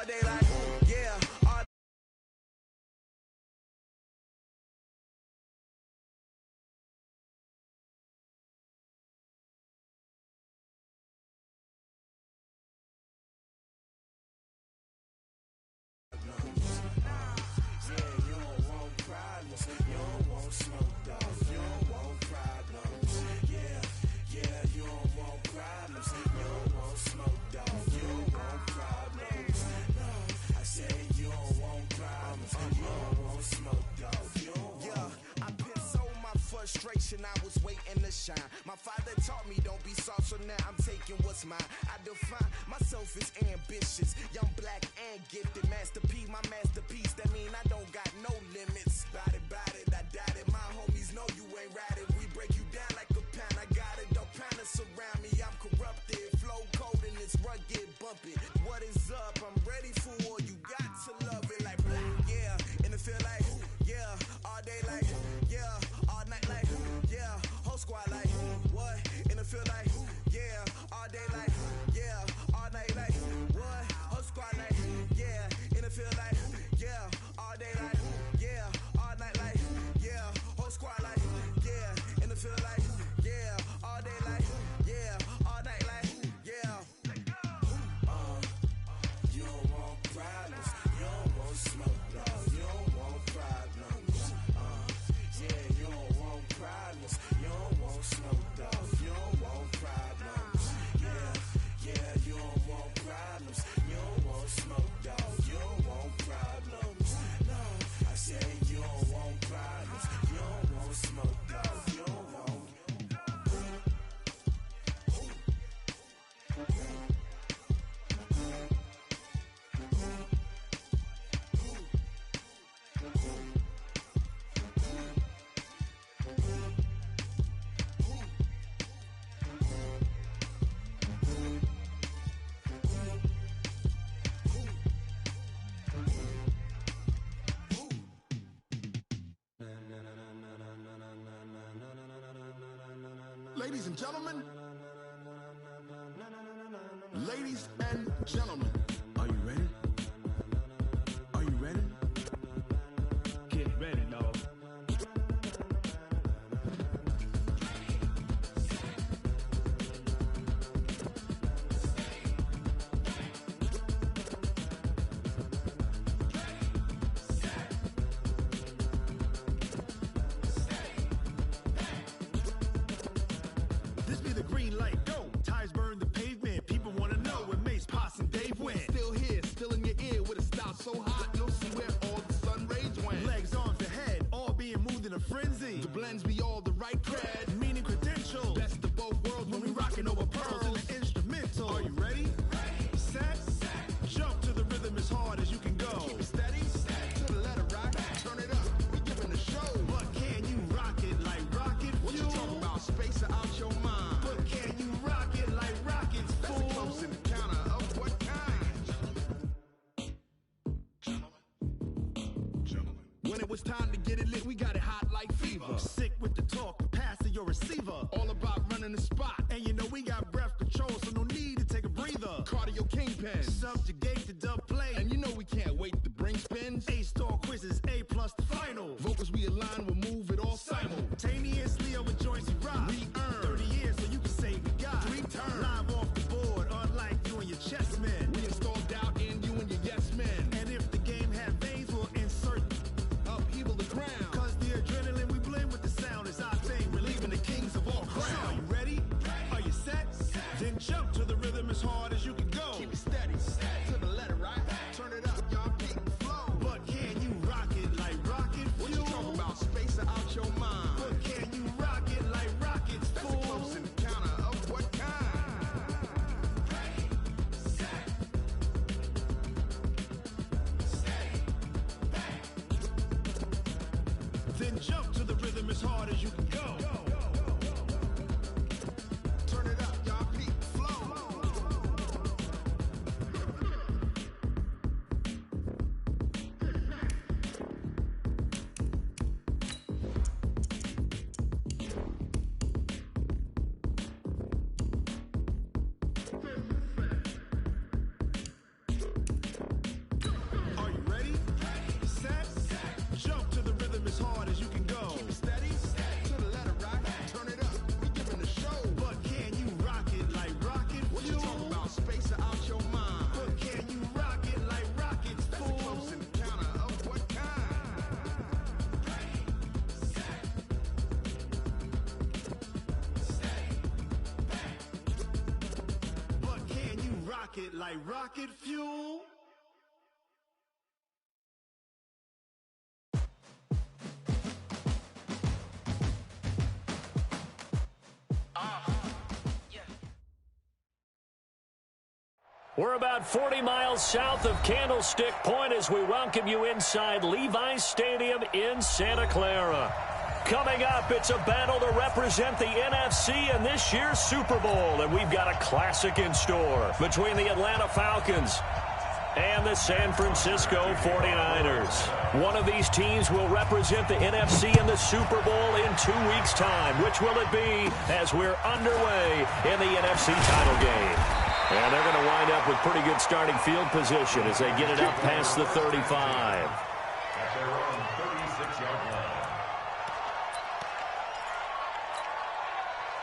all day like, yeah, all frustration, I was waiting to shine. My father taught me don't be soft, so now I'm taking what's mine. I define myself as ambitious, young, black, and gifted. Master P, my masterpiece, that mean I don't got no limits. Bout it, I doubt it. My homies know you ain't ratted. We break you down like a pound. I got it, don't panic surround me. I'm corrupted, flow cold and it's rugged, bumpy. What is up? I'm ready for war. You got to love it like black, yeah. And it feel like, yeah, all day like, yeah, all night like, yeah, whole squad like, what? And it feel like, yeah, all day like, yeah, all night like, what? Whole squad like, yeah, and it feel like, yeah, all day like, yeah, all night like, yeah, whole squad like, yeah, and it feel like, yeah, all day like, yeah, all night like, yeah. You don't want problems, you don't want smoke, no, you don't want problems. Yeah, you don't want problems, you don't want smoke, dog, you don't want problems. Yeah, you don't want problems, you don't want smoke, dog, you don't want problems. No, I said you don't want problems, you don't want smoke, dog, you don't want. Ladies and gentlemen, ladies and gentlemen, are you ready? Are you ready? Get ready, dog. This be the green light, go. Tires burn the pavement. People wanna know when Mace, Pops, and Dave went. Still here, still in your ear with a style so hot, you'll see where all the sun rays went. Legs, arms, the head, all being moved in a frenzy. The blends be all the right cred, Meaning credentials. best of both worlds When we rockin' over pearls in the instrumental. Are you ready? Set, jump to the rhythm as hard as you can go. Keep it steady, to the letter rock, turn it up, we giving a show. But can you rock it like rocket What you fuel? talking about, space or out your mind? But can you rock it like rockets, That's a fool? close encounter of what kind? When it was time to get it lit, we got it hot like fever. Sick with the talk, pass to your receiver. All about running the spot. And you know we got breath control, so no need to take a breather. Cardio kingpin. Subjugate the dub play. And you know we can't wait to bring spins. A-star quizzes, A+ the final. Vocals we align, we'll move it all Simultaneously over joints we rock. We earn 30 years so you can say we got 3 turns. live off the board, unlike you and your chess men. We install doubt in you and your yes men. And if the game had veins, we'll insert. Upheaval the crown. Cause the adrenaline we blend with the sound is our thing, relieving the kings of all Crown. crown. Are you ready? Are you set? Then jump to the rhythm as hard as you can go. Keep it steady, to the letter right. pocket like rocket fuel. We're about 40 miles south of Candlestick Point as we welcome you inside Levi's Stadium in Santa Clara. Coming up, it's a battle to represent the NFC in this year's Super Bowl, and we've got a classic in store between the Atlanta Falcons and the San Francisco 49ers. One of these teams will represent the NFC in the Super Bowl in 2 weeks' time. Which will it be as we're underway in the NFC title game? And they're going to wind up with pretty good starting field position as they get it up past the 35. At their own 36-yard line.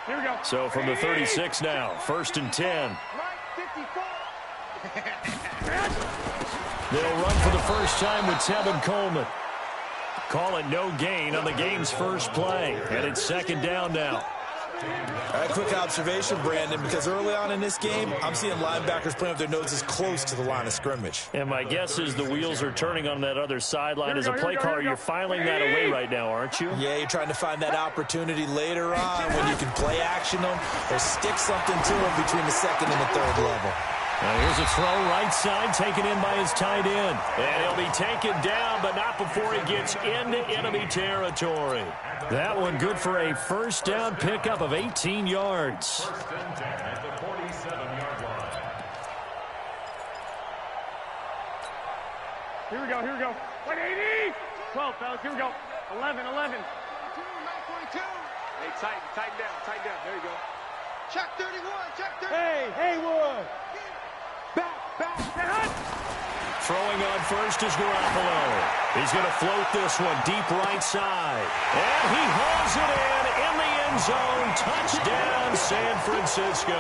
Here we go. So from the 36 now, 1st and 10. They'll run for the first time with Tevin Coleman. Call it no gain on the game's first play. And it's 2nd down now. All right, quick observation, Brandon, because early on in this game, I'm seeing linebackers playing with their noses close to the line of scrimmage. And my guess is the wheels are turning on that other sideline. As a play caller, you're filing that away right now, aren't you? Yeah, you're trying to find that opportunity later on when you can play action them or stick something to them between the 2nd and the 3rd level. Now here's a throw right side taken in by his tight end. And he'll be taken down, but not before he gets into enemy territory. That one good for a 1st down pickup of 18 yards. 1st and 10 at the 47-yard line. Here we go, here we go. 180! 12, fellas, here we go. 11. 942. Hey, tighten down. There you go. Check 31, check 31. Hey, Haywood! Back, hunt! Throwing on first is Garoppolo. He's going to float this one deep right side. And he hauls it in the end zone. Touchdown, San Francisco.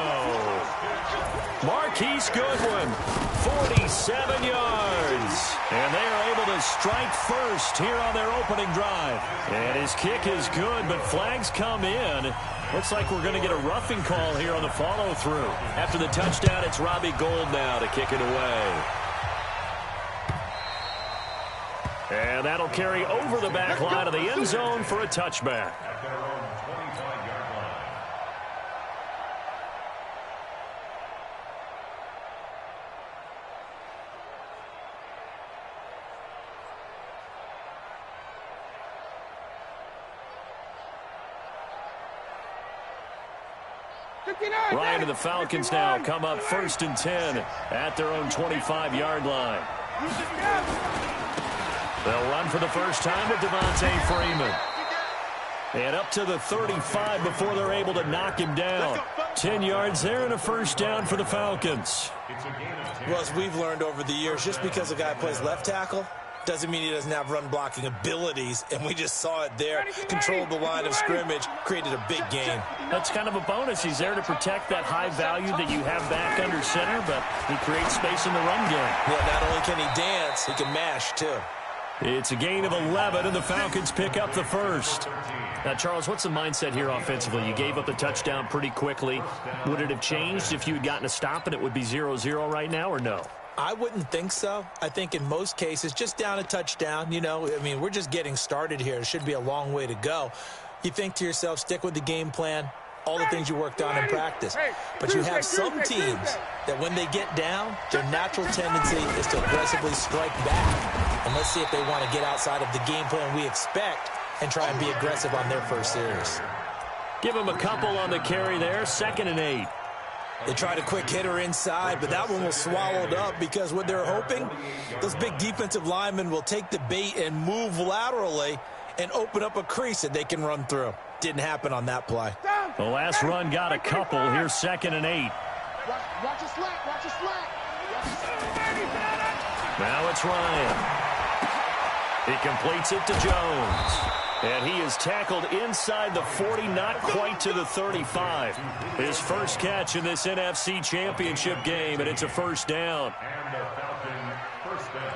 Marquise Goodwin, 47 yards. And they are able to strike first here on their opening drive. And his kick is good, but flags come in. Looks like we're going to get a roughing call here on the follow-through. After the touchdown, it's Robbie Gould now to kick it away. And that'll carry over the back line of the end zone for a touchback. At their own 25-yard line. Ryan and the Falcons now come up 1st and 10 at their own 25-yard line. They'll run for the first time with Devontae Freeman. And up to the 35 before they're able to knock him down. 10 yards there and a 1st down for the Falcons. Well, as we've learned over the years, just because a guy plays left tackle doesn't mean he doesn't have run-blocking abilities, and we just saw it there. Controlled the line of scrimmage, created a big gain. That's kind of a bonus. He's there to protect that high value that you have back under center, but he creates space in the run game. Yeah, not only can he dance, he can mash, too. It's a gain of 11, and the Falcons pick up the 1st. Now, Charles, what's the mindset here offensively? You gave up the touchdown pretty quickly. Would it have changed if you had gotten a stop and it would be 0-0 right now, or no? I wouldn't think so. I think in most cases, just down a touchdown, you know, I mean, we're just getting started here. It should be a long way to go. You think to yourself, stick with the game plan, all the things you worked on in practice. But you have some teams that when they get down, their natural tendency is to aggressively strike back. And let's see if they want to get outside of the game plan we expect and try and be aggressive on their first series. Give them a couple on the carry there, 2nd and 8. They tried a quick hitter inside, but that one was swallowed up because what they're hoping, those big defensive linemen will take the bait and move laterally and open up a crease that they can run through. Didn't happen on that play. The last run got a couple. Here's 2nd and 8. Watch your slack, watch your slack. Now it's Ryan. He completes it to Jones. And he is tackled inside the 40, not quite to the 35. His first catch in this NFC Championship game, and it's a 1st down. And the Falcons' 1st down.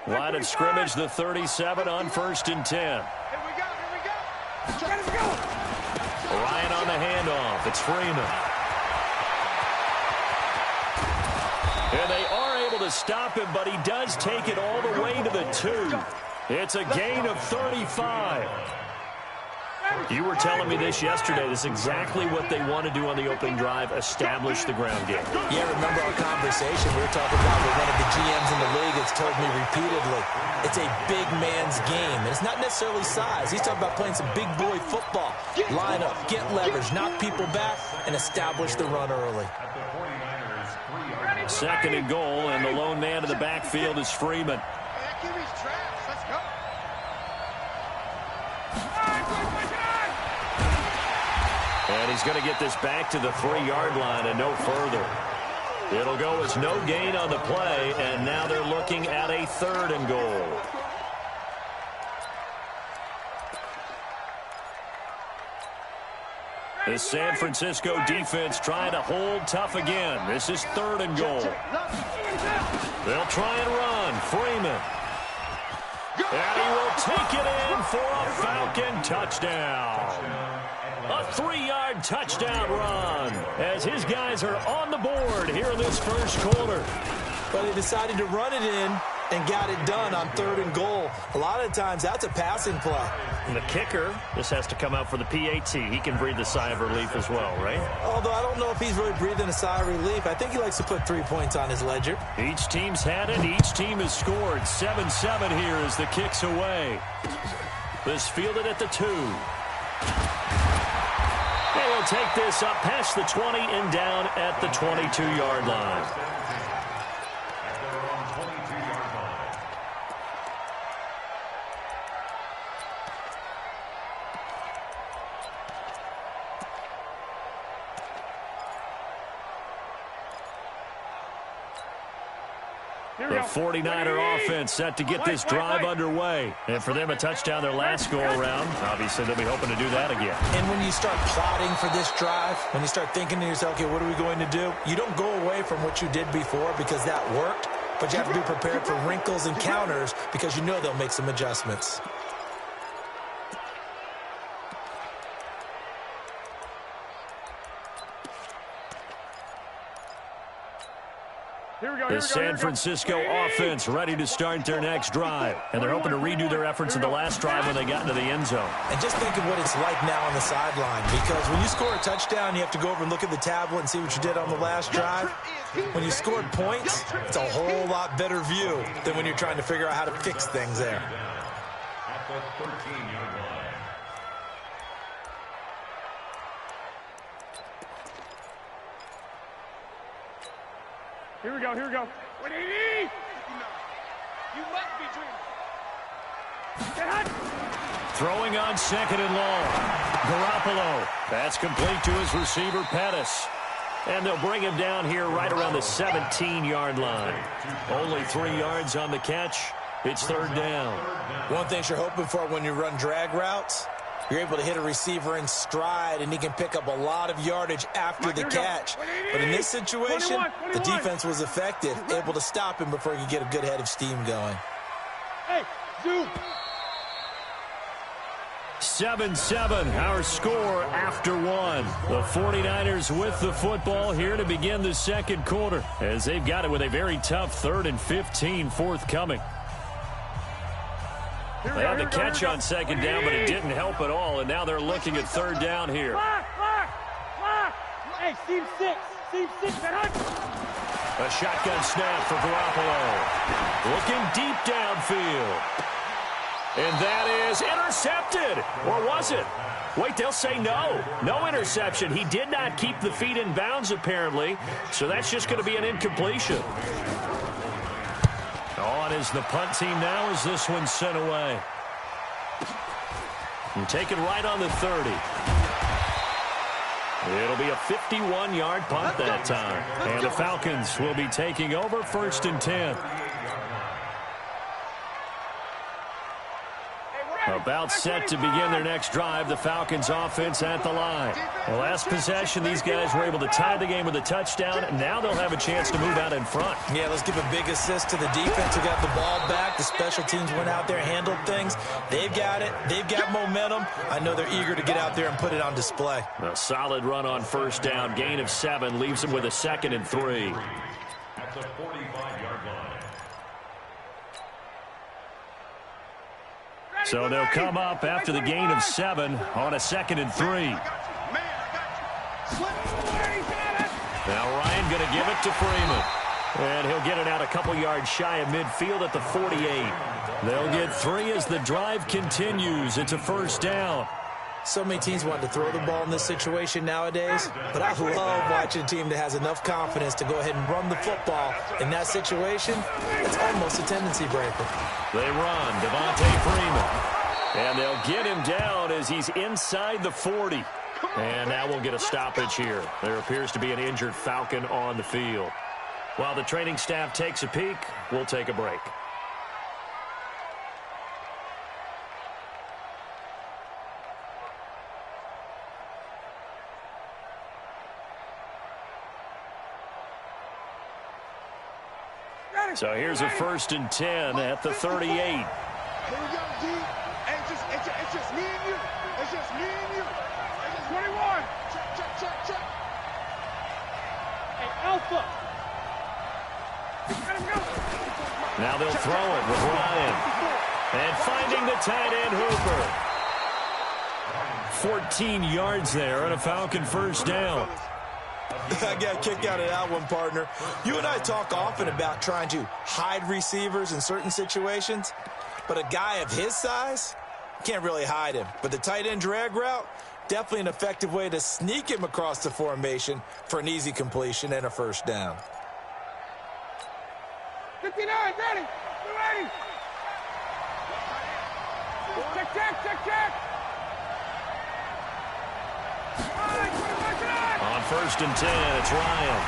Line of scrimmage, the 37 on 1st and 10. Here we go, here we go. the handoff. It's Freeman. And they are able to stop him, but he does take it all the way to the 2. It's a gain of 35. You were telling me this yesterday. This is exactly what they want to do on the opening drive, establish the ground game. Yeah, remember our conversation. We were talking about what one of the GMs in the league has told me repeatedly. It's a big man's game, and it's not necessarily size. He's talking about playing some big boy football. Line up, get leverage, knock people back, and establish the run early. Second and goal, and the lone man in the backfield is Freeman. Let's go. And he's going to get this back to the 3-yard line and no further. It'll go as no gain on the play, and now they're looking at a 3rd and goal. The San Francisco defense trying to hold tough again. This is 3rd and goal. They'll try and run. Freeman. And he will take it in for a Falcon touchdown. A 3-yard touchdown run as his guys are on the board here in this first quarter. But he decided to run it in and got it done on 3rd and goal. A lot of times that's a passing play. And the kicker, this has to come out for the PAT. He can breathe a sigh of relief as well, right? Although I don't know if he's really breathing a sigh of relief. I think he likes to put 3 points on his ledger. Each team's had it. Each team has scored. 7-7 here as the kick's away. This fielded at the 2. They'll take this up past the 20 and down at the 22-yard line. The 49er offense set to get this drive underway. And for them, a touchdown their last go-around. Obviously, they'll be hoping to do that again. And when you start plotting for this drive, when you start thinking to yourself, okay, what are we going to do? You don't go away from what you did before because that worked, but you have to be prepared for wrinkles and counters because you know they'll make some adjustments. The San Francisco offense ready to start their next drive. And they're hoping to redo their efforts in the last drive when they got into the end zone. And just think of what it's like now on the sideline. Because when you score a touchdown, you have to go over and look at the tablet and see what you did on the last drive. When you scored points, it's a whole lot better view than when you're trying to figure out how to fix things there. At the 13-yard line. Here we go, here we go. 180! You must be dreaming. Get hot! Throwing on 2nd and long. Garoppolo. That's complete to his receiver, Pettis. And they'll bring him down here right around the 17-yard line. Only 3 yards on the catch. It's 3rd down. One thing you're hoping for when you run drag routes, you're able to hit a receiver in stride, and he can pick up a lot of yardage after the catch. But in this situation, the defense was effective, able to stop him before he could get a good head of steam going. Hey, zoom! 7-7, our score after 1. The 49ers with the football here to begin the second quarter, as they've got it with a very tough 3rd and 15 forthcoming. They had the catch on 2nd down, but it didn't help at all, and now they're looking at 3rd down here. Lock! Hey, seam 6, get hot! A shotgun snap for Garoppolo. Looking deep downfield. And that is intercepted. Or was it? Wait, they'll say no. No interception. He did not keep the feet in bounds, apparently, so that's just going to be an incompletion. On is the punt team now as this one's sent away. And taken right on the 30. It'll be a 51-yard punt that time. And the Falcons will be taking over 1st and 10. A About set to begin their next drive, the Falcons offense at the line. The last possession, these guys were able to tie the game with a touchdown. Now they'll have a chance to move out in front. Yeah, let's give a big assist to the defense who got the ball back. The special teams went out there, handled things. They've got it. They've got momentum. I know they're eager to get out there and put it on display. A solid run on first down. Gain of 7 leaves them with a 2nd and 3. At the 45-yard line. So they'll come up after the gain of 7 on a 2nd and 3. Now Ryan going to give it to Freeman. And he'll get it out a couple yards shy of midfield at the 48. They'll get 3 as the drive continues. It's a first down. So many teams want to throw the ball in this situation nowadays, but I love watching a team that has enough confidence to go ahead and run the football. In that situation, it's almost a tendency breaker. They run, Devontae Freeman. And they'll get him down as he's inside the 40. And now we'll get a stoppage here. There appears to be an injured Falcon on the field. While the training staff takes a peek, we'll take a break. So here's a 1st and 10 at the 38. Here we go, D. It's just me and you. It's just me and you. It's just 21. Check. Hey, Alpha. Let him go. Now they'll throw it with Ryan. And finding the tight end Hooper. 14 yards there and a Falcon first down. I got a kick out of that one, partner. You and I talk often about trying to hide receivers in certain situations, but a guy of his size, can't really hide him. But the tight end drag route, definitely an effective way to sneak him across the formation for an easy completion and a first down. 59, ready. You ready? Check. On 1st and 10, it's Ryan.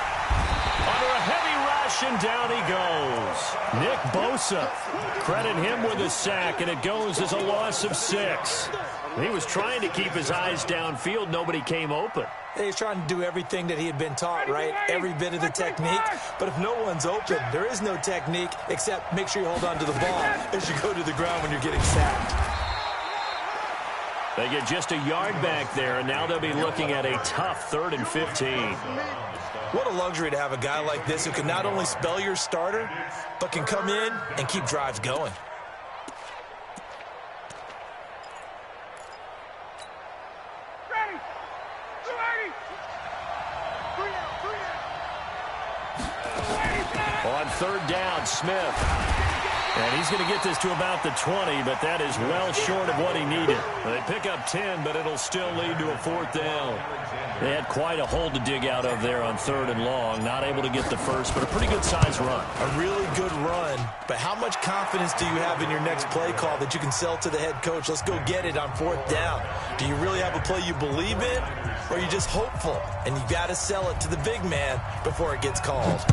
Under a heavy rush, and down he goes. Nick Bosa, credit him with a sack, and it goes as a loss of 6. He was trying to keep his eyes downfield. Nobody came open. He's trying to do everything that he had been taught, right? Every bit of the technique. But if no one's open, there is no technique except make sure you hold on to the ball as you go to the ground when you're getting sacked. They get just a yard back there, and now they'll be looking at a tough 3rd and 15. What a luxury to have a guy like this who can not only spell your starter, but can come in and keep drives going. Ready. On 3rd down, Smith. And he's going to get this to about the 20, but that is well short of what he needed. They pick up 10, but it'll still lead to a 4th down. They had quite a hole to dig out of there on 3rd and long. Not able to get the first, but a pretty good size run. A really good run, but how much confidence do you have in your next play call that you can sell to the head coach? Let's go get it on 4th down. Do you really have a play you believe in, or are you just hopeful? And you got to sell it to the big man before it gets called.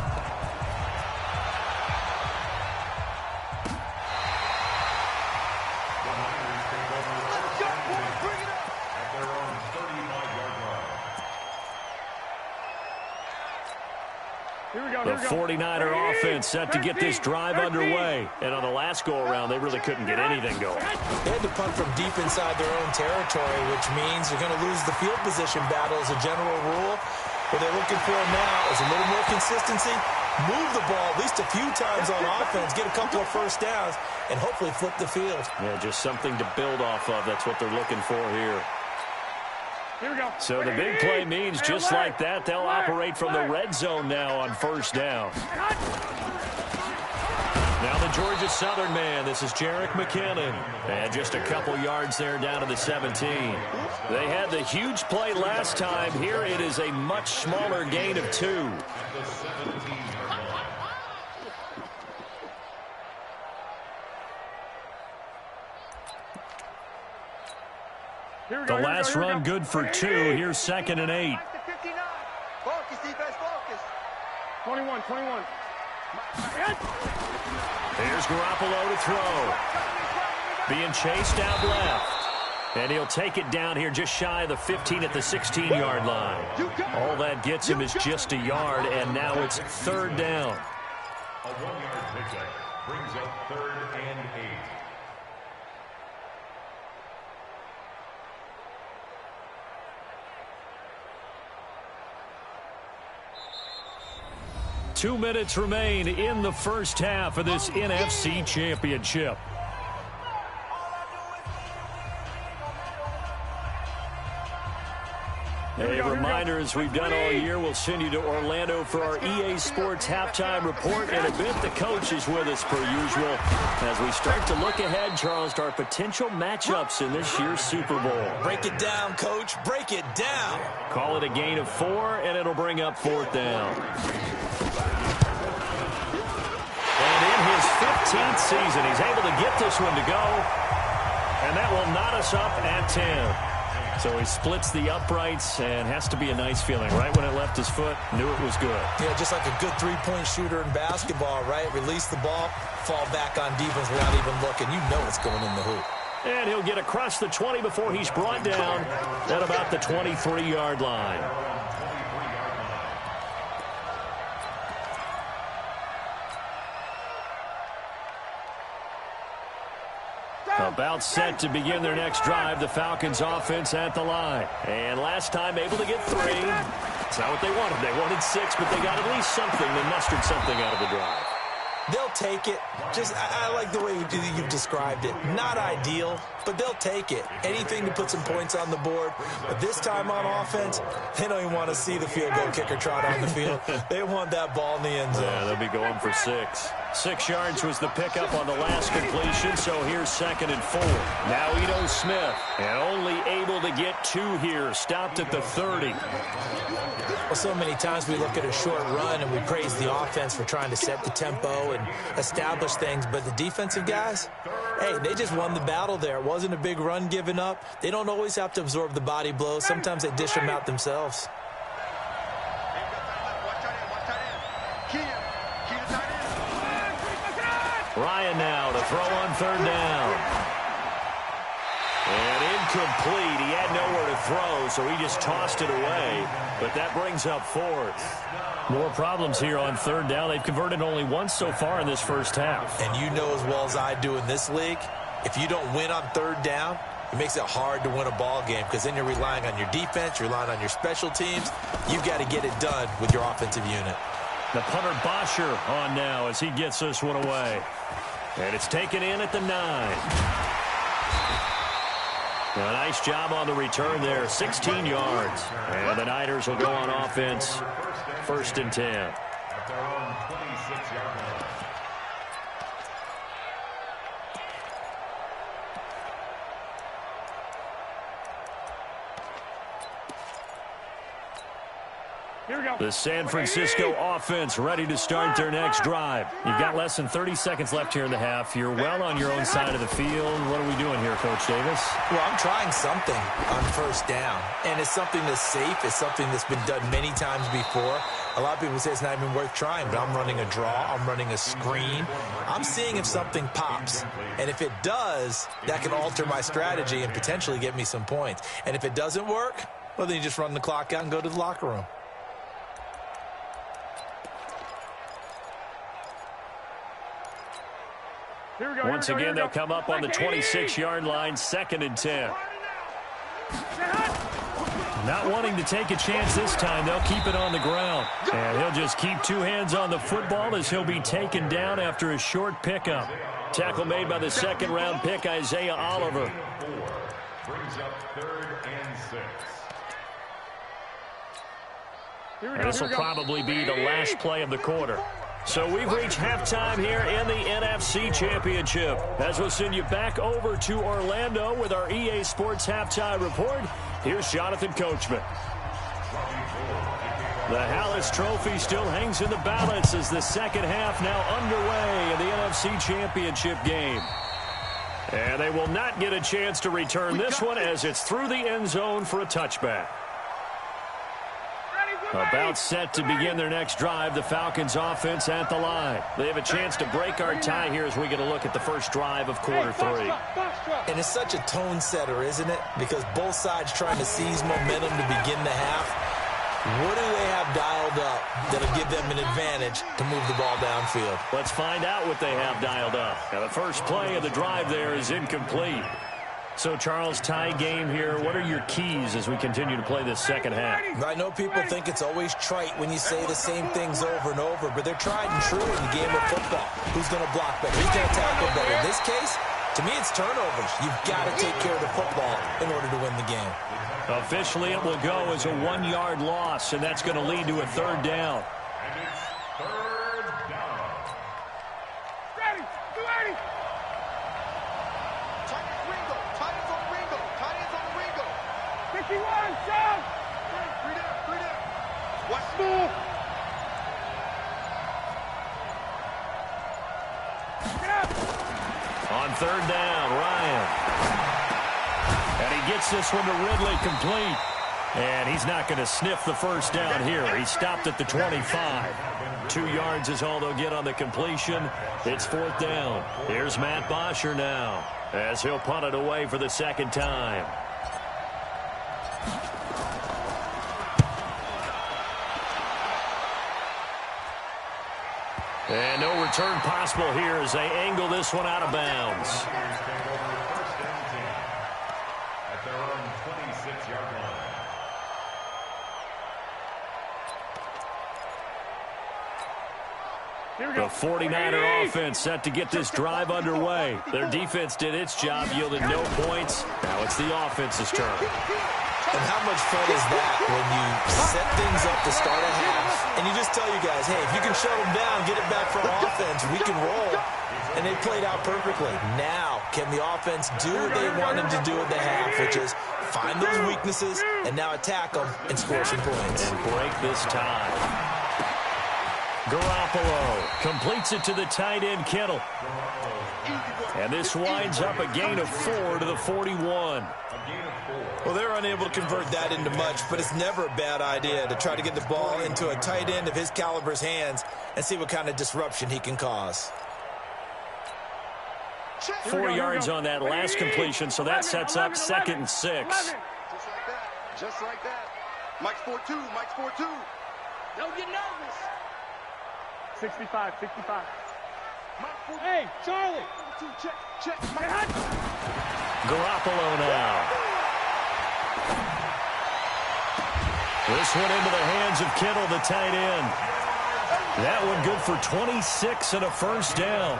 The 49er offense set to get this drive underway. And on the last go-around, they really couldn't get anything going. They had to punt from deep inside their own territory, which means you're going to lose the field position battle as a general rule. What they're looking for now is a little more consistency, move the ball at least a few times on offense, get a couple of first downs, and hopefully flip the field. Yeah, just something to build off of. That's what they're looking for here. Here we go. So the big play means just like that, they'll operate from the red zone now on 1st down. Now the Georgia Southern man, this is Jerick McKinnon. And just a couple yards there down to the 17. They had the huge play last time. Here it is a much smaller gain of 2. The last run good for 2. Here's 2nd and 8. Focus, defense, focus. 21. Here's Garoppolo to throw. being chased out left. And he'll take it down here just shy of the 15 at the 16-yard line. All that gets him is just a yard, and now it's third down. A 1-yard pickup brings up 3rd and 8. Two minutes remain in the first half of this NFC Championship. A reminder, as we've done all year, we'll send you to Orlando for our EA Sports halftime report. In a bit, the coach is with us per usual as we start to look ahead, Charles, to our potential matchups in this year's Super Bowl. Break it down, Coach. Break it down. Call it a gain of 4, and it'll bring up 4th down. And in his 15th season, he's able to get this one to go, and that will knot us up at 10. So he splits the uprights, and has to be a nice feeling. Right when it left his foot, knew it was good. Yeah, just like a good three-point shooter in basketball, right? Release the ball, fall back on defense without even looking. You know it's going in the hoop. And he'll get across the 20 before he's brought down at about the 23-yard line. About set to begin their next drive, the Falcons offense at the line. And last time able to get 3. It's not what they wanted. They wanted 6, but they got at least something. They mustered something out of the drive. They'll take it. Just, I like the way you've described it. Not ideal, but they'll take it. Anything to put some points on the board. But this time on offense, they don't even want to see the field goal kicker trot on the field. They want that ball in the end zone. Yeah, they'll be going for 6. 6 yards was the pickup on the last completion, so here's 2nd and 4. Now Ito Smith, and only able to get 2 here. Stopped at the 30. Well, so many times we look at a short run and we praise the offense for trying to set the tempo and establish things, but the defensive guys, hey, they just won the battle there. It wasn't a big run given up. They don't always have to absorb the body blows. Sometimes they dish them out themselves. Ryan now to throw on 3rd down. And incomplete. He had nowhere to throw, so he just tossed it away. But that brings up 4th. More problems here on 3rd down. They've converted only once so far in this first half. And you know as well as I do in this league, if you don't win on 3rd down, it makes it hard to win a ball game because then you're relying on your defense, you're relying on your special teams. You've got to get it done with your offensive unit. The punter Bosher on now as he gets this one away. And it's taken in at the 9. A nice job on the return there, 16 yards. And the Niners will go on offense, 1st and 10. At their own 26-yard line. Here we go. The San Francisco offense ready to start their next drive. You've got less than 30 seconds left here in the half. You're well on your own side of the field. What are we doing here, Coach Davis? Well, I'm trying something on 1st down, and it's something that's safe. It's something that's been done many times before. A lot of people say it's not even worth trying, but I'm running a draw. I'm running a screen. I'm seeing if something pops, and if it does, that can alter my strategy and potentially get me some points. And if it doesn't work, well, then you just run the clock out and go to the locker room. Once again, they'll come up on the 26-yard line, 2nd and 10. Not wanting to take a chance this time, they'll keep it on the ground. And he'll just keep 2 hands on the football as he'll be taken down after a short pickup. Tackle made by the 2nd-round pick, Isaiah Oliver. Brings up 3rd and 6. And this will probably be the last play of the quarter. So we've reached halftime here in the NFC Championship. As we'll send you back over to Orlando with our EA Sports halftime report, here's Jonathan Coachman. The Hallis Trophy still hangs in the balance as the second half now underway in the NFC Championship game. And they will not get a chance to return this one as it's through the end zone for a touchback. Ready, About set to begin their next drive, the Falcons offense at the line. They have a chance to break our tie here as we get a look at the first drive of quarter three. And it's such a tone setter, isn't it? Because both sides trying to seize momentum to begin the half. What do they have dialed up that'll give them an advantage to move the ball downfield? Let's find out what they have dialed up. Now, the first play of the drive there is incomplete. So, Charles, tie game here. What are your keys as we continue to play this second half? I know people think it's always trite when you say the same things over and over, but they're tried and true in the game of football. Who's going to block better? Who's going to tackle better? In this case, to me, it's turnovers. You've got to take care of the football in order to win the game. Officially, it will go as a 1-yard loss, and that's going to lead to a third down. And it's third down. Ready, get ready. Tight ends on Ringo. 51, Sean. 3 down. Watch Move. Get up. On third down, Ryan. And he gets this one to Ridley complete. And he's not going to sniff the first down here. He stopped at the 25. 2 yards is all they'll get on the completion. It's fourth down. Here's Matt Bosher now as he'll punt it away for the second time. And no return possible here as they angle this one out of bounds. At their own 26-yard line. The 49er offense set to get this drive underway. Their defense did its job, yielded no points. Now it's the offense's turn. And how much fun is that when you set things up to start a half, and you just tell you guys, hey, if you can shut them down, get it back for our offense, we can roll. And they played out perfectly. Now, can the offense do what they wanted to do at the half, which is find those weaknesses and now attack them and score some points. And break this tie. Garoppolo completes it to the tight end, Kittle. And this winds up a gain of 4 to the 41. Well, they're unable to convert that into much, but it's never a bad idea to try to get the ball into a tight end of his caliber's hands and see what kind of disruption he can cause. 4 yards on that last completion, so that sets up 2nd and 6. Just like that. Mike's 4-2. Don't get nervous. 65. Hey, Charlie. Check. Garoppolo now. This one into the hands of Kittle, the tight end. That one good for 26 and a first down.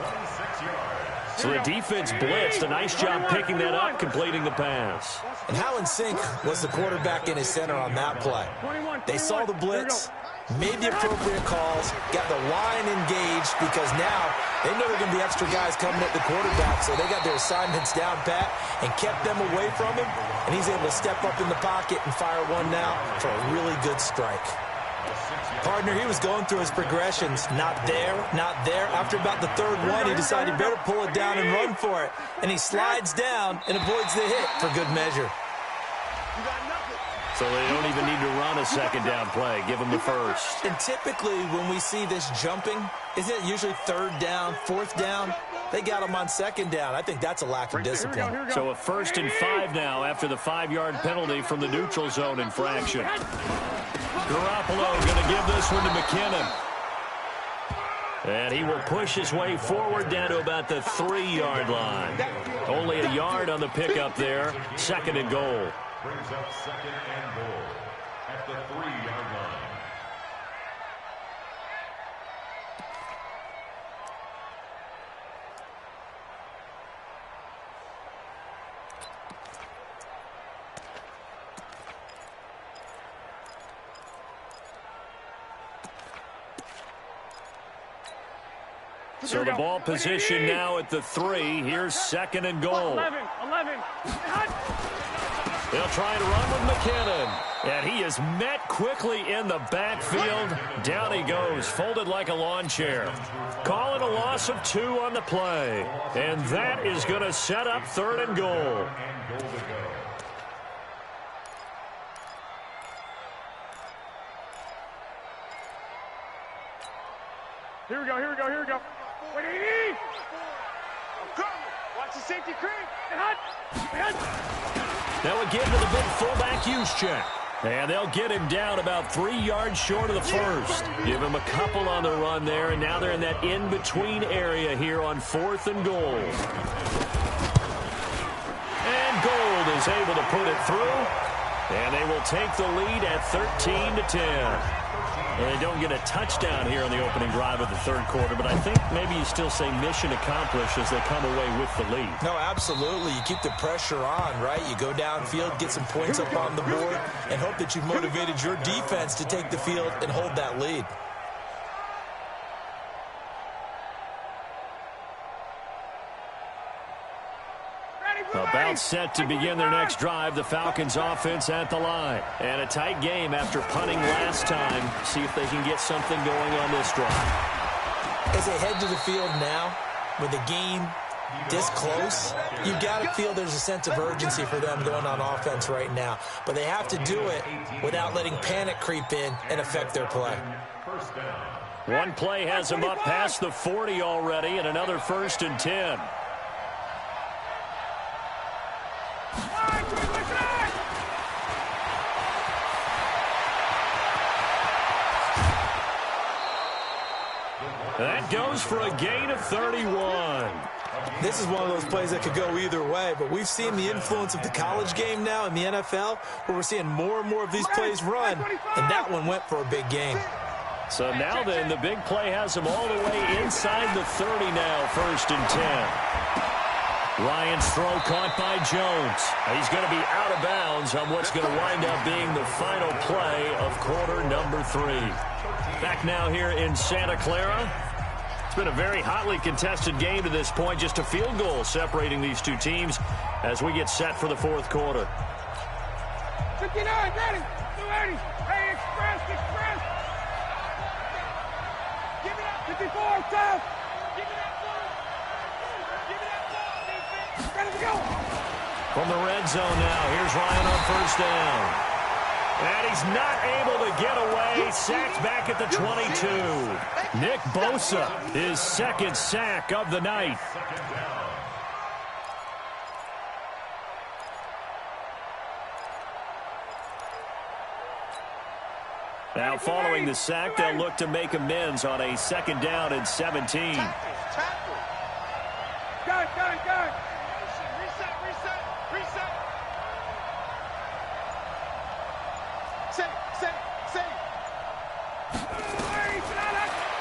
So the defense blitzed. A nice job picking that up, completing the pass. And how in sync was the quarterback in his center on that play? They saw the blitz, made the appropriate calls, got the line engaged because now they know there are going to be extra guys coming at the quarterback, so they got their assignments down pat and kept them away from him, and he's able to step up in the pocket and fire one now for a really good strike. Partner, he was going through his progressions. Not there. After about the third one, he decided he better pull it down and run for it. And he slides down and avoids the hit for good measure. So they don't even need to run a second down play. Give them the first. And typically when we see this jumping, isn't it usually third down, fourth down? They got him on second down. I think that's a lack of discipline. So a 1st and 5 now after the 5-yard penalty from the neutral zone infraction. Garoppolo going to give this one to McKinnon. And he will push his way forward down to about the 3-yard line. Only a yard on the pickup there. 2nd and goal. Brings up 2nd and goal at the 3-yard line. So the ball position now at the 3. Here's 2nd and goal. 11. They'll try to run with McKinnon. And he is met quickly in the backfield. Down he goes, folded like a lawn chair. Calling a loss of 2 on the play. And that is going to set up 3rd and goal. Here we go. Wait, 80. Watch the safety creep. Now again to the big fullback use check. And they'll get him down about 3 yards short of the first. Give him a couple on the run there, and now they're in that in-between area here on 4th and goal. And Gold is able to put it through, and they will take the lead at 13-10. Well, they don't get a touchdown here on the opening drive of the third quarter, but I think maybe you still say mission accomplished as they come away with the lead. No, absolutely. You keep the pressure on, right? You go downfield, get some points up on the board, and hope that you've motivated your defense to take the field and hold that lead. About set to begin their next drive, the Falcons offense at the line. And a tight game after punting last time. See if they can get something going on this drive. As they head to the field now, with the game this close, you've got to feel there's a sense of urgency for them going on offense right now. But they have to do it without letting panic creep in and affect their play. One play has them up past the 40 already, and another 1st and 10. That goes for a gain of 31. This is one of those plays that could go either way, but we've seen the influence of the college game now in the NFL, where we're seeing more and more of these plays run, and that one went for a big gain. So now then, the big play has them all the way inside the 30 now, 1st and 10. Ryan's throw caught by Jones. He's going to be out of bounds on what's going to wind up being the final play of quarter number 3. Back now here in Santa Clara. It's been a very hotly contested game to this point. Just a field goal separating these two teams as we get set for the fourth quarter. 59, ready. 280. Hey, express. Give it up. 54, tough. Give it up, defense. Ready to go. From the red zone now, here's Ryan on 1st down. And he's not able to get away. Sacked back at the 22. Nick Bosa, his 2nd sack of the night. Now following the sack, they'll look to make amends on a 2nd down and 17. Tackle. Got it. Reset. Say.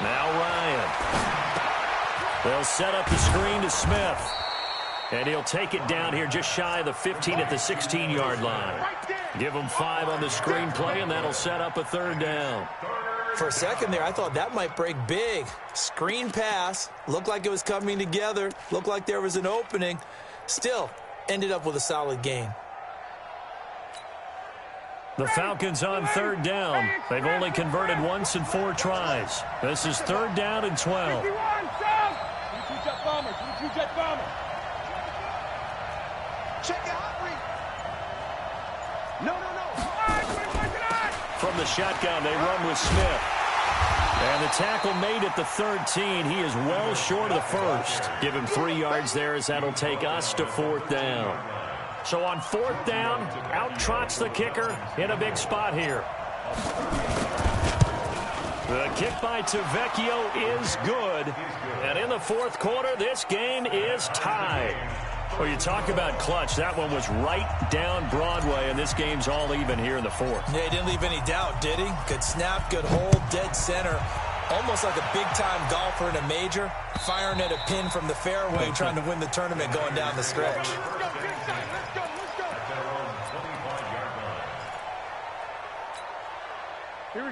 Now Ryan. They'll set up the screen to Smith. And he'll take it down here just shy of the 15 at the 16-yard line. Give him 5 on the screen play, and that'll set up a 3rd down. For a second there, I thought that might break big. Screen pass. Looked like it was coming together. Looked like there was an opening. Still, ended up with a solid gain. The Falcons on 3rd down. They've only converted once in 4 tries. This is 3rd down and 12. 51, jet bomber. Check it out, No. From the shotgun, they run with Smith. And the tackle made at the 13. He is well short of the 1st. Give him 3 yards there as that'll take us to 4th down. So on 4th down, out trots the kicker in a big spot here. The kick by Tavecchio is good. And in the 4th quarter, this game is tied. Well, you talk about clutch. That one was right down Broadway, and this game's all even here in the 4th. Yeah, he didn't leave any doubt, did he? Good snap, good hold, dead center. Almost like a big-time golfer in a major, firing at a pin from the fairway, trying to win the tournament going down the stretch.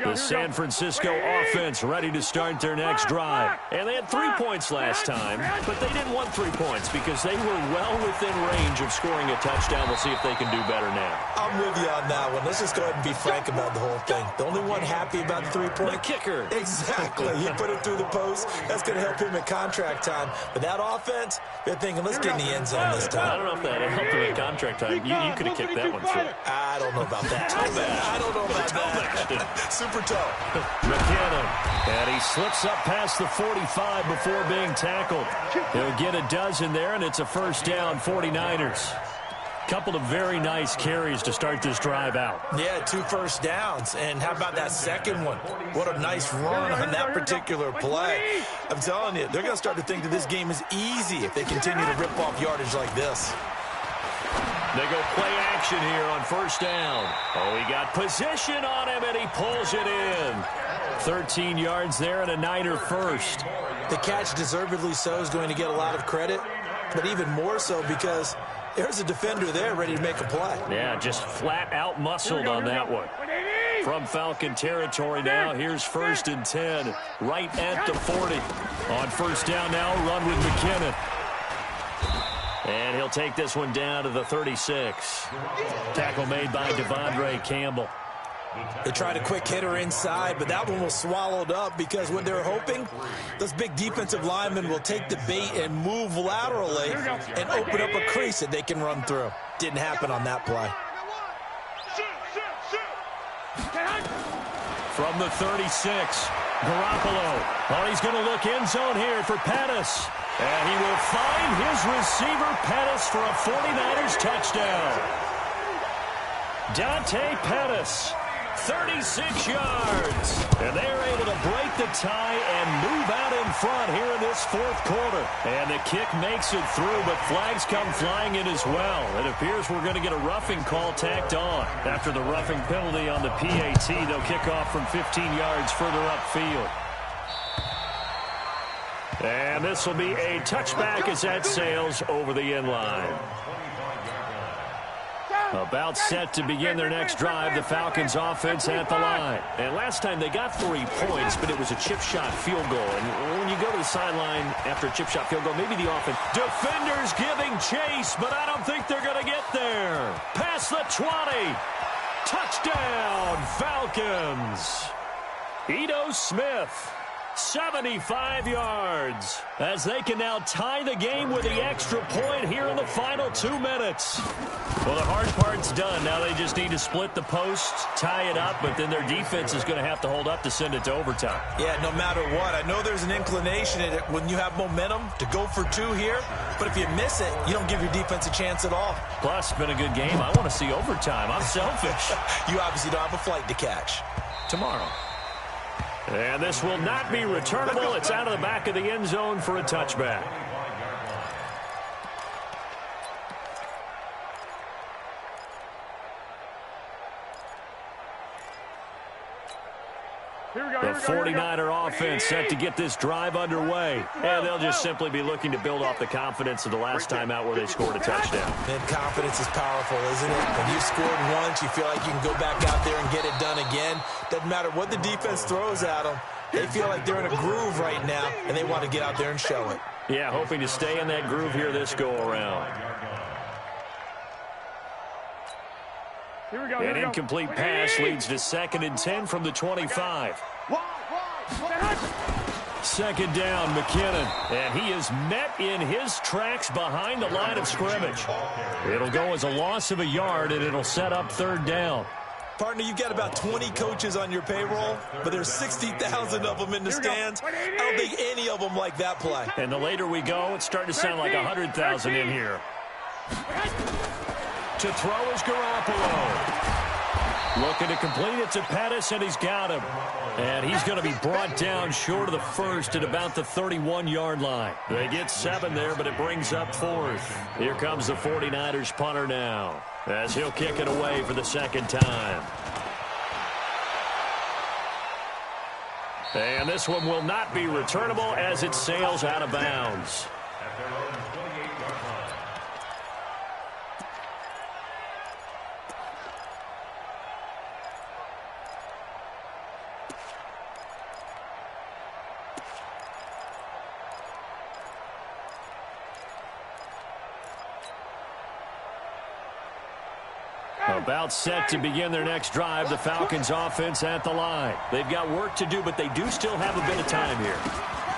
The San Francisco offense ready to start their next drive. And they had 3 points last time, but they didn't want 3 points because they were well within range of scoring a touchdown. We'll see if they can do better now. I'm with you on that one. Let's just go ahead and be frank about the whole thing. The only one unhappy about the three-point. The kicker. Exactly. He put it through the post. That's going to help him at contract time. But that offense, they're thinking, let's get in the end zone this time. I don't know if that helped him at contract time. You could have kicked that one through. I don't know about that. I don't know about that. Super toe. McKinnon. And he slips up past the 45 before being tackled. He'll get a dozen there, and it's a first down, 49ers. Couple of very nice carries to start this drive out. Yeah, 2 first downs. And how about that second one? What a nice run on that particular play. I'm telling you, they're going to start to think that this game is easy if they continue to rip off yardage like this. They go play action here on first down. Oh, he got position on him, and he pulls it in. 13 yards there and a Niner first. The catch, deservedly so, is going to get a lot of credit, but even more so because there's a defender there ready to make a play. Yeah, just flat out muscled on that one. From Falcon territory now, here's 1st and 10, right at the 40. On first down now, run with McKinnon. And he'll take this one down to the 36. Tackle made by Devondre Campbell. They tried a quick hitter inside, but that one was swallowed up because what they're hoping, those big defensive linemen will take the bait and move laterally and open up a crease that they can run through. Didn't happen on that play. From the 36, Garoppolo. Oh, he's going to look end zone here for Pettis. And he will find his receiver, Pettis, for a 49ers touchdown. Dante Pettis, 36 yards. And they're able to break the tie and move out in front here in this 4th quarter. And the kick makes it through, but flags come flying in as well. It appears we're going to get a roughing call tacked on. After the roughing penalty on the PAT, they'll kick off from 15 yards further upfield. And this will be a touchback as that sails over the end line. About set to begin their next drive, the Falcons offense at the line. And last time they got 3 points, but it was a chip shot field goal. And when you go to the sideline after a chip shot field goal, maybe the offense. Defenders giving chase, but I don't think they're going to get there. Past the 20. Touchdown, Falcons. Ito Smith. 75 yards as they can now tie the game with the extra point here in the final 2 minutes. Well, the hard part's done. Now they just need to split the post, tie it up, but then their defense is going to have to hold up to send it to overtime. Yeah, no matter what. I know there's an inclination in it when you have momentum to go for 2 here, but if you miss it, you don't give your defense a chance at all. Plus, it's been a good game. I want to see overtime. I'm selfish. You obviously don't have a flight to catch. Tomorrow. And this will not be returnable. It's out of the back of the end zone for a touchback. The 49er offense set to get this drive underway. And they'll just simply be looking to build off the confidence of the last time out where they scored a touchdown. And confidence is powerful, isn't it? When you've scored once, you feel like you can go back out there and get it done again. Doesn't matter what the defense throws at them. They feel like they're in a groove right now, and they want to get out there and show it. Yeah, hoping to stay in that groove here this go-around. An incomplete pass leads to 2nd and 10 from the 25. 2nd down, McKinnon. And he is met in his tracks behind the line of scrimmage. It'll go as a loss of a yard, and it'll set up 3rd down. Partner, you've got about 20 coaches on your payroll, but there's 60,000 of them in the stands. I don't think any of them like that play. And the later we go, it's starting to sound like 100,000 in here. To throw is Garoppolo. Looking to complete it to Pettis, and he's got him. And he's going to be brought down short of the first at about the 31-yard line. They get 7 there, but it brings up 4th. Here comes the 49ers punter now, as he'll kick it away for the 2nd time. And this one will not be returnable as it sails out of bounds. About set to begin their next drive, the Falcons offense at the line. They've got work to do, but they do still have a bit of time here.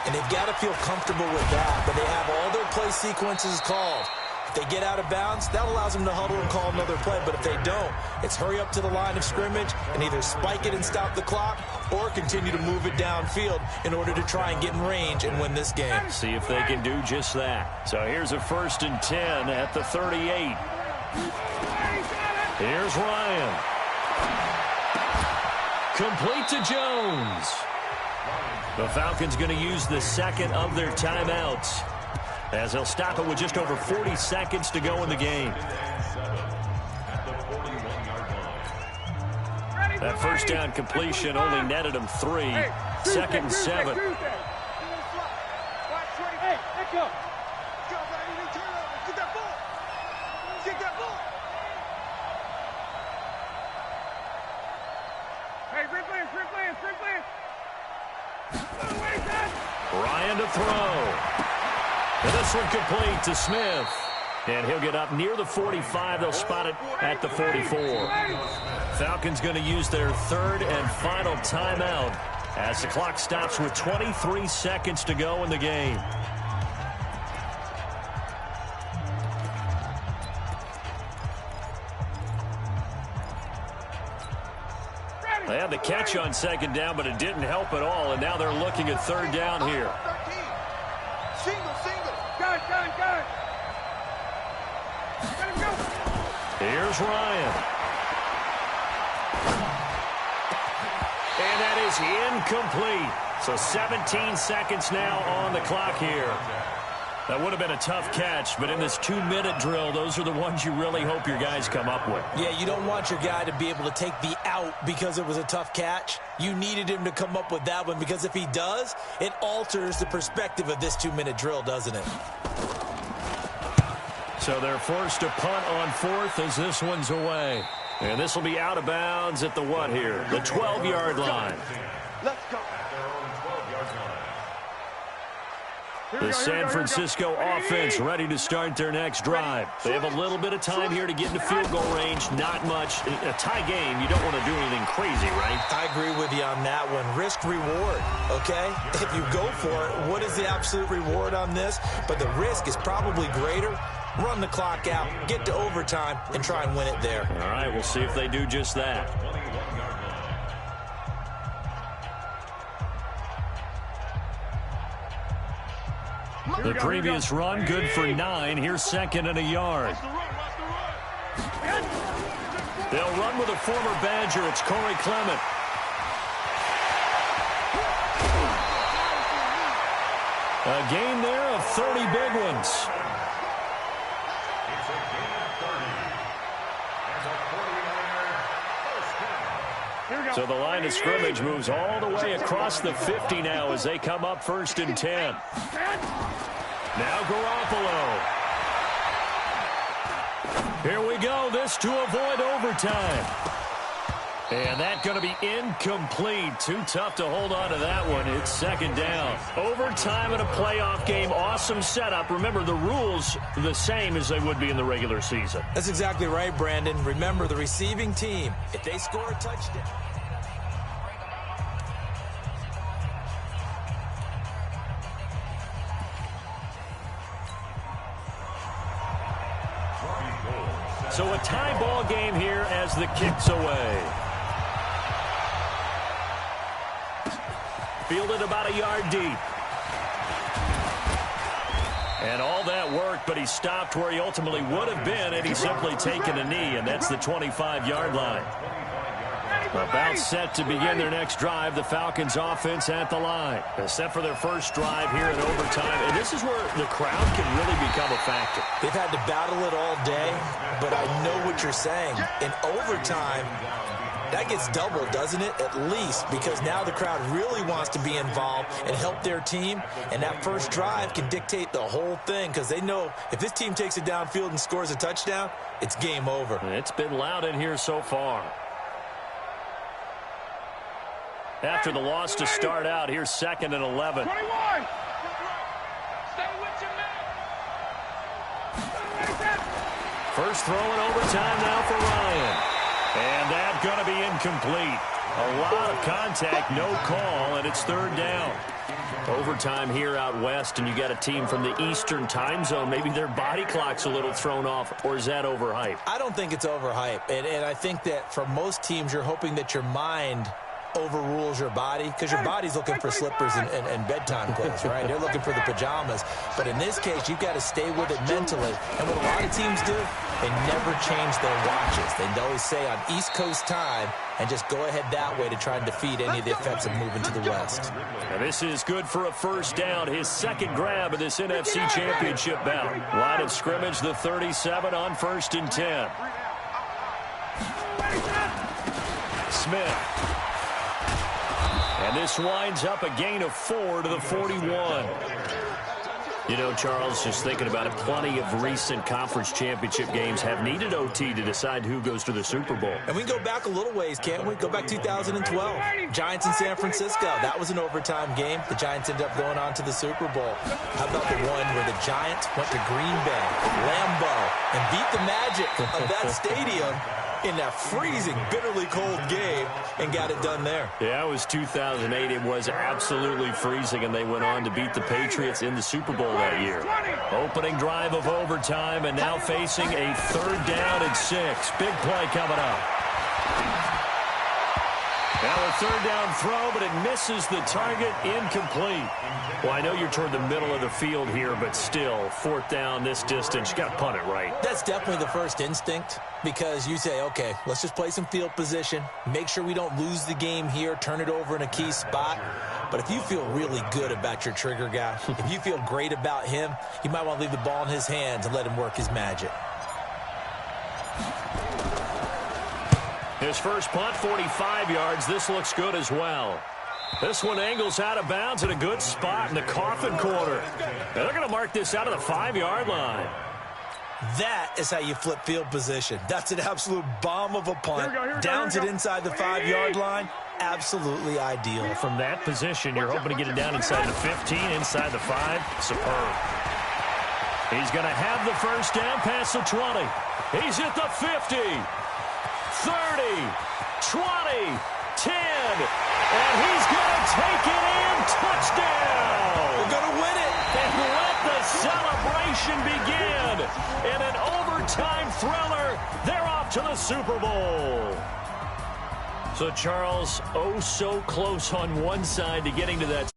And they've got to feel comfortable with that, but they have all their play sequences called. If they get out of bounds, that allows them to huddle and call another play. But if they don't, it's hurry up to the line of scrimmage and either spike it and stop the clock or continue to move it downfield in order to try and get in range and win this game. See if they can do just that. So here's a 1st and 10 at the 38. Here's Ryan. Complete to Jones. The Falcons going to use the second of their timeouts, as they'll stop it with just over 40 seconds to go in the game. That first down completion only netted them 3. 2nd and 7. Hey, let's go. Get that ball. Get that ball. Hey, sprint plans. Ryan to throw. And this one complete to Smith. And he'll get up near the 45. They'll spot it at the 44. Falcons going to use their 3rd and final timeout as the clock stops with 23 seconds to go in the game. They had the catch on 2nd down, but it didn't help at all, and now they're looking at 3rd down here. Single. Got it. Let him go. Here's Ryan. And that is incomplete. So 17 seconds now on the clock here. That would have been a tough catch, but in this 2-minute drill, those are the ones you really hope your guys come up with. Yeah, you don't want your guy to be able to take the out because it was a tough catch. You needed him to come up with that one, because if he does, it alters the perspective of this 2-minute drill, doesn't it? So they're forced to punt on 4th as this one's away. And this will be out of bounds at the what here? The 12-yard line. Let's go. The San Francisco offense ready to start their next drive. They have a little bit of time here to get into field goal range. Not much. A tie game, you don't want to do anything crazy, right? I agree with you on that one. Risk reward, okay? If you go for it, what is the absolute reward on this? But the risk is probably greater. Run the clock out, get to overtime, and try and win it there. All right, we'll see if they do just that. The previous run, good for 9. Here's 2nd and a yard. They'll run with a former Badger. It's Corey Clement. A gain there of 30 big ones. So the line of scrimmage moves all the way across the 50 now as they come up 1st and 10. Now Garoppolo. Here we go. This to avoid overtime. And that's going to be incomplete. Too tough to hold on to that one. It's 2nd down. Overtime in a playoff game. Awesome setup. Remember, the rules the same as they would be in the regular season. That's exactly right, Brandon. Remember, the receiving team, if they score a touchdown. So a tie ball game here as the kick's away. Fielded about a yard deep. And all that worked, but he stopped where he ultimately would have been, and he's simply taken a knee, and that's the 25-yard line. About set to begin their next drive, the Falcons offense at the line. They're set for their first drive here in overtime, and this is where the crowd can really become a factor. They've had to battle it all day, but I know what you're saying. In overtime, that gets doubled, doesn't it? At least, because now the crowd really wants to be involved and help their team, and that first drive can dictate the whole thing, because they know if this team takes it downfield and scores a touchdown, it's game over. It's been loud in here so far. After the loss to start out, here's 2nd and 11. 21. Stay with your man. First throw in overtime now for Ryan. And that's going to be incomplete. A lot of contact, no call, and it's third down. Overtime here out west, and you got a team from the Eastern time zone. Maybe their body clock's a little thrown off, or is that overhyped? I don't think it's overhyped, and I think that for most teams, you're hoping that your mind overrules your body, because your body's looking for slippers and bedtime clothes, right? They're looking for the pajamas. But in this case, you've got to stay with it mentally. And what a lot of teams do, they never change their watches. They always say on East Coast time, and just go ahead that way to try and defeat any of the effects of moving to the West. And this is good for a first down. His second grab of this NFC Championship bout. Line of scrimmage, the 37 on 1st and 10. Smith. And this winds up a gain of 4 to the 41. You know, Charles, just thinking about it, plenty of recent conference championship games have needed OT to decide who goes to the Super Bowl. And we can go back a little ways, can't we? Go back 2012. Giants in San Francisco. That was an overtime game. The Giants ended up going on to the Super Bowl. How about the one where the Giants went to Green Bay, Lambeau, and beat the magic of that stadium in that freezing, bitterly cold game and got it done there? Yeah, it was 2008. It was absolutely freezing, and they went on to beat the Patriots in the Super Bowl that year. Opening drive of overtime, and now facing a third down and 6. Big play coming up. Now a third down throw, but it misses the target, incomplete. Well, I know you're toward the middle of the field here, but still, fourth down this distance, you got to punt it right. That's definitely the first instinct, because you say, okay, let's just play some field position, make sure we don't lose the game here, turn it over in a key spot. But if you feel really good about your trigger guy, if you feel great about him, you might want to leave the ball in his hands and let him work his magic. His first punt, 45 yards. This looks good as well. This one angles out of bounds at a good spot in the coffin corner. And they're going to mark this out of the 5-yard line. That is how you flip field position. That's an absolute bomb of a punt. Downs it inside the 5-yard line. Absolutely ideal. From that position, you're hoping to get it down inside the 15, inside the 5. Superb. He's going to have the first down past the 20. He's at the 50. 30, 20, 10, and he's going to take it in. Touchdown! We're going to win it. And let the celebration begin. In an overtime thriller, they're off to the Super Bowl. So, Charles, oh so close on one side to getting to that